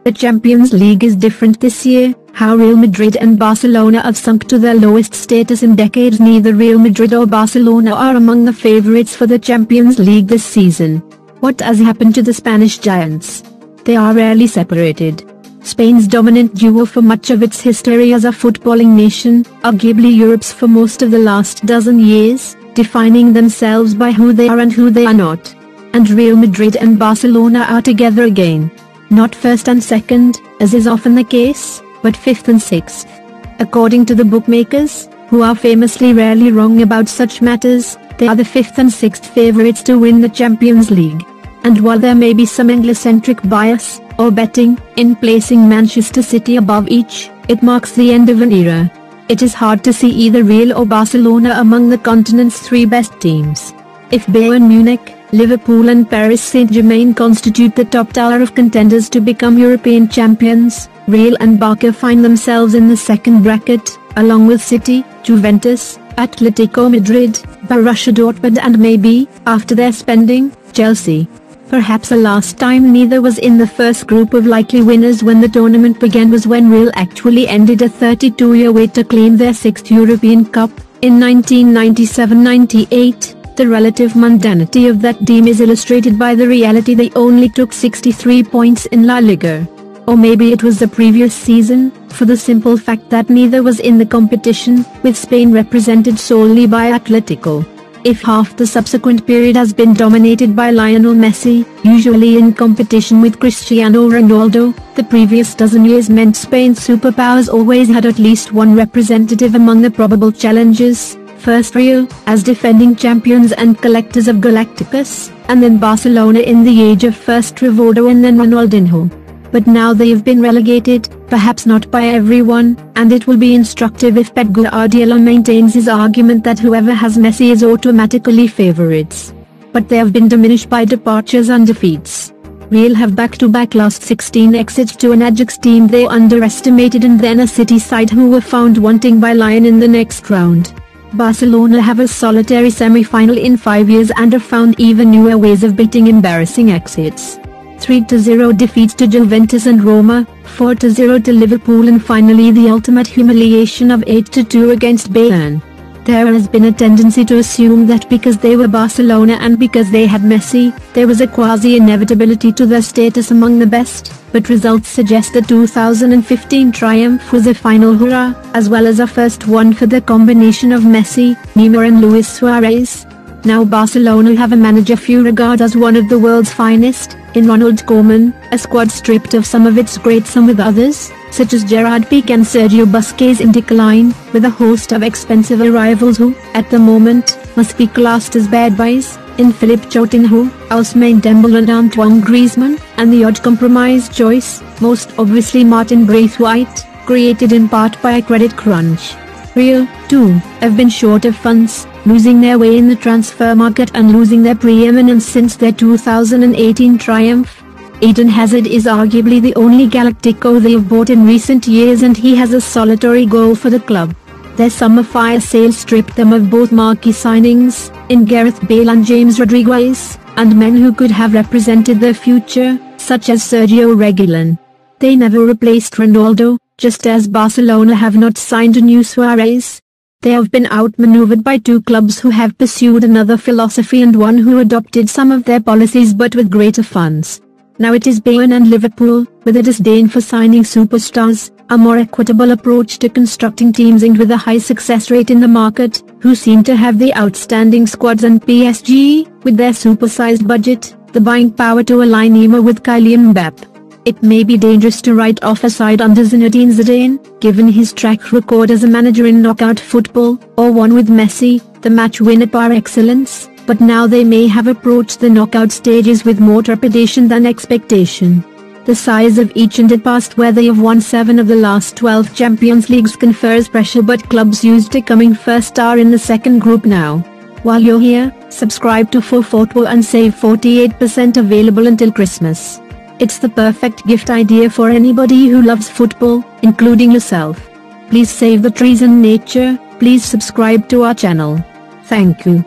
The Champions League is different this year. How Real Madrid and Barcelona have sunk to their lowest status in decades. Neither Real Madrid or Barcelona are among the favourites for the Champions League this season. What has happened to the Spanish giants? They are rarely separated. Spain's dominant duo for much of its history as a footballing nation, arguably Europe's for most of the last dozen years, defining themselves by who they are and who they are not. And Real Madrid and Barcelona are together again. Not first and second, as is often the case, but fifth and sixth. According to the bookmakers, who are famously rarely wrong about such matters, they are the fifth and sixth favourites to win the Champions League. And while there may be some Anglo-centric bias, or betting, in placing Manchester City above each, it marks the end of an era. It is hard to see either Real or Barcelona among the continent's three best teams. If Bayern Munich, Liverpool and Paris Saint-Germain constitute the top tier of contenders to become European champions, Real and Barca find themselves in the second bracket, along with City, Juventus, Atletico Madrid, Borussia Dortmund and maybe, after their spending, Chelsea. Perhaps the last time neither was in the first group of likely winners when the tournament began was when Real actually ended a 32-year wait to claim their sixth European Cup, in 1997-98. The relative mundanity of that team is illustrated by the reality they only took 63 points in La Liga. Or maybe it was the previous season, for the simple fact that neither was in the competition, with Spain represented solely by Atletico. If half the subsequent period has been dominated by Lionel Messi, usually in competition with Cristiano Ronaldo, the previous dozen years meant Spain's superpowers always had at least one representative among the probable challengers. First Real, as defending champions and collectors of Galacticos, and then Barcelona in the age of first Rivaldo and then Ronaldinho. But now they have been relegated, perhaps not by everyone, and it will be instructive if Pep Guardiola maintains his argument that whoever has Messi is automatically favourites. But they have been diminished by departures and defeats. Real have back-to-back lost 16 exits to an Ajax team they underestimated and then a City side who were found wanting by Lyon in the next round. Barcelona have a solitary semi-final in 5 years and have found even newer ways of beating embarrassing exits. 3-0 defeats to Juventus and Roma, 4-0 to Liverpool and finally the ultimate humiliation of 8-2 against Bayern. There has been a tendency to assume that because they were Barcelona and because they had Messi, there was a quasi-inevitability to their status among the best, but results suggest the 2015 triumph was a final hurrah, as well as a first one for the combination of Messi, Neymar and Luis Suarez. Now Barcelona have a manager few regard as one of the world's finest, in Ronald Koeman, a squad stripped of some of its greats and with others, such as Gerard Piqué and Sergio Busquets in decline, with a host of expensive arrivals who, at the moment, must be classed as bad boys, in Philippe Coutinho, Ousmane Dembélé and Antoine Griezmann, and the odd compromise choice, most obviously Martin Braithwaite, created in part by a credit crunch. Real, too, have been short of funds, losing their way in the transfer market and losing their preeminence since their 2018 triumph. Eden Hazard is arguably the only Galactico they have bought in recent years and he has a solitary goal for the club. Their summer fire sale stripped them of both marquee signings, in Gareth Bale and James Rodriguez, and men who could have represented their future, such as Sergio Reguilon. They never replaced Ronaldo, just as Barcelona have not signed a new Suarez. They have been outmaneuvered by two clubs who have pursued another philosophy and one who adopted some of their policies but with greater funds. Now it is Bayern and Liverpool, with a disdain for signing superstars, a more equitable approach to constructing teams and with a high success rate in the market, who seem to have the outstanding squads and PSG, with their supersized budget, the buying power to align Neymar with Kylian Mbappe. It may be dangerous to write off a side under Zinedine Zidane, given his track record as a manager in knockout football, or one with Messi, the match winner par excellence, but now they may have approached the knockout stages with more trepidation than expectation. The size of each and it past where they have won 7 of the last 12 Champions Leagues confers pressure but clubs used to coming first are in the second group now. While you're here, subscribe to 4Football and save 48% available until Christmas. It's the perfect gift idea for anybody who loves football, including yourself. Please save the trees and nature, please subscribe to our channel. Thank you.